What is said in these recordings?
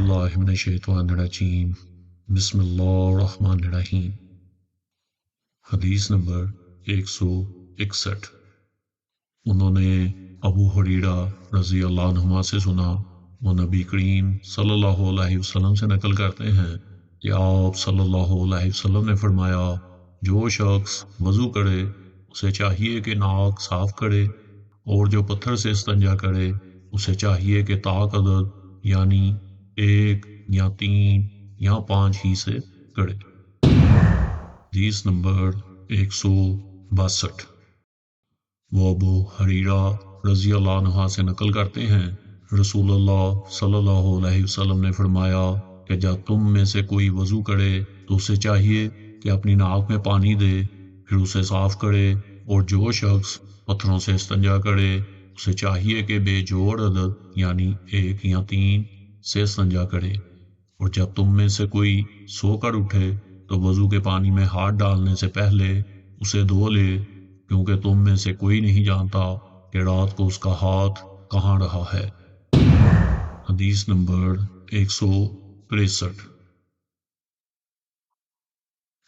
باللہ من الشیطان الرجیم بسم اللہ الرحمن الرحیم۔ حدیث نمبر 161۔ انہوں نے ابو ہریرہ رضی اللہ عنہ سے سنا، وہ نبی کریم صلی اللہ علیہ وسلم سے نقل کرتے ہیں کہ آپ صلی اللہ علیہ وسلم نے فرمایا، جو شخص وضو کرے اسے چاہیے کہ ناک صاف کرے، اور جو پتھر سے استنجا کرے اسے چاہیے کہ طاق عدد یعنی 1 یا 3 یا 5 ہی سے کرے۔ حدیث نمبر 162۔ وہ ابو ہریرہ رضی اللہ عنہ سے نقل کرتے ہیں، رسول اللہ صلی اللہ علیہ وسلم نے فرمایا کہ جب تم میں سے کوئی وضو کرے تو اسے چاہیے کہ اپنی ناک میں پانی دے، پھر اسے صاف کرے، اور جو شخص پتھروں سے استنجا کرے اسے چاہیے کہ بے جوڑ عدد یعنی 1 یا 3 سے استنجا کرے، اور جب تم میں سے کوئی سو کر اٹھے تو وضو کے پانی میں ہاتھ ڈالنے سے پہلے اسے دھو لے، کیونکہ تم میں سے کوئی نہیں جانتا کہ رات کو اس کا ہاتھ کہاں رہا ہے۔ حدیث نمبر 163۔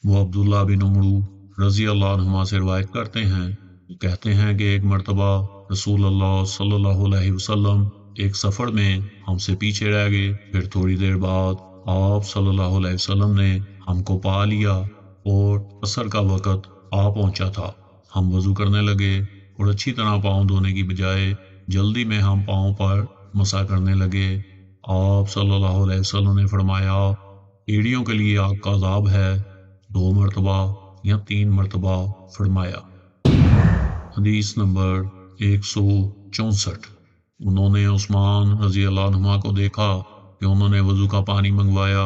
وہ عبداللہ بن عمرو رضی اللہ عنہ سے روایت کرتے ہیں، کہتے ہیں کہ ایک مرتبہ رسول اللہ صلی اللہ علیہ وسلم ایک سفر میں ہم سے پیچھے رہ گئے، پھر تھوڑی دیر بعد آپ صلی اللہ علیہ وسلم نے ہم کو پا لیا اور عصر کا وقت آ پہنچا تھا۔ ہم وضو کرنے لگے اور اچھی طرح پاؤں دھونے کی بجائے جلدی میں ہم پاؤں پر مسح کرنے لگے۔ آپ صلی اللہ علیہ وسلم نے فرمایا، ایڑیوں کے لیے آگ کا عذاب ہے، 2 مرتبہ یا 3 مرتبہ فرمایا۔ حدیث نمبر 164۔ انہوں نے عثمان رضی اللہ عنہ کو دیکھا کہ انہوں نے وضو کا پانی منگوایا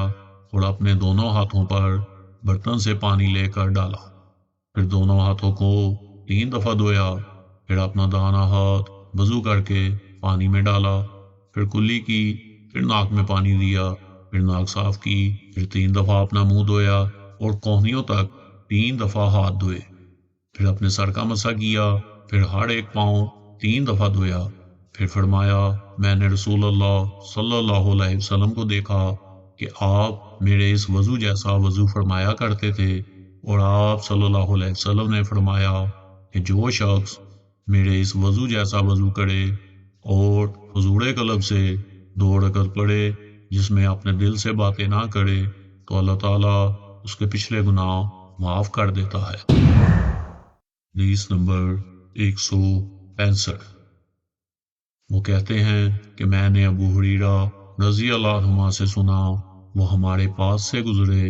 اور اپنے دونوں ہاتھوں پر برتن سے پانی لے کر ڈالا، پھر دونوں ہاتھوں کو 3 دفعہ دھویا، پھر اپنا دانا ہاتھ وضو کر کے پانی میں ڈالا، پھر کلی کی، پھر ناک میں پانی دیا، پھر ناک صاف کی، پھر 3 دفعہ اپنا منہ دھویا اور کوہنیوں تک 3 دفعہ ہاتھ دھوئے، پھر اپنے سر کا مسح کیا، پھر ہر ایک پاؤں 3 دفعہ دھویا، پھر فرمایا، میں نے رسول اللہ صلی اللہ علیہ وسلم کو دیکھا کہ آپ میرے اس وضو جیسا وضو فرمایا کرتے تھے، اور آپ صلی اللہ علیہ وسلم نے فرمایا کہ جو شخص میرے اس وضو جیسا وضو کرے اور حضور قلب سے 2 رکعت پڑھے جس میں اپنے دل سے باتیں نہ کرے، تو اللہ تعالیٰ اس کے پچھلے گناہ معاف کر دیتا ہے۔ حدیث نمبر 165۔ وہ کہتے ہیں کہ میں نے ابو ہریرہ رضی اللہ عنہ سے سنا، وہ ہمارے پاس سے گزرے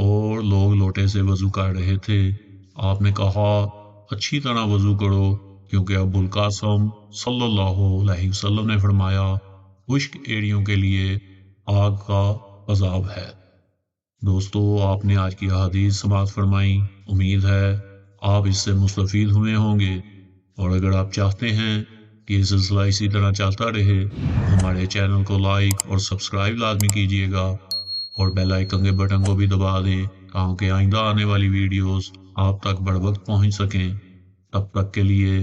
اور لوگ لوٹے سے وضو کر رہے تھے۔ آپ نے کہا، اچھی طرح وضو کرو، کیونکہ ابو القاسم صلی اللہ علیہ وسلم نے فرمایا، خشک ایڑیوں کے لیے آگ کا عذاب ہے۔ دوستو، آپ نے آج کی احادیث سماعت فرمائی، امید ہے آپ اس سے مستفید ہوئے ہوں گے، اور اگر آپ چاہتے ہیں کہ یہ سلسلہ اسی طرح چلتا رہے، ہمارے چینل کو لائک اور سبسکرائب لازمی کیجیے گا، اور بیل آئیکن کے بٹن کو بھی دبا دیں تاکہ آئندہ آنے والی ویڈیوز آپ تک بر وقت پہنچ سکیں۔ تب تک کے لیے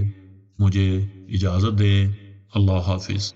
مجھے اجازت دیں۔ اللہ حافظ۔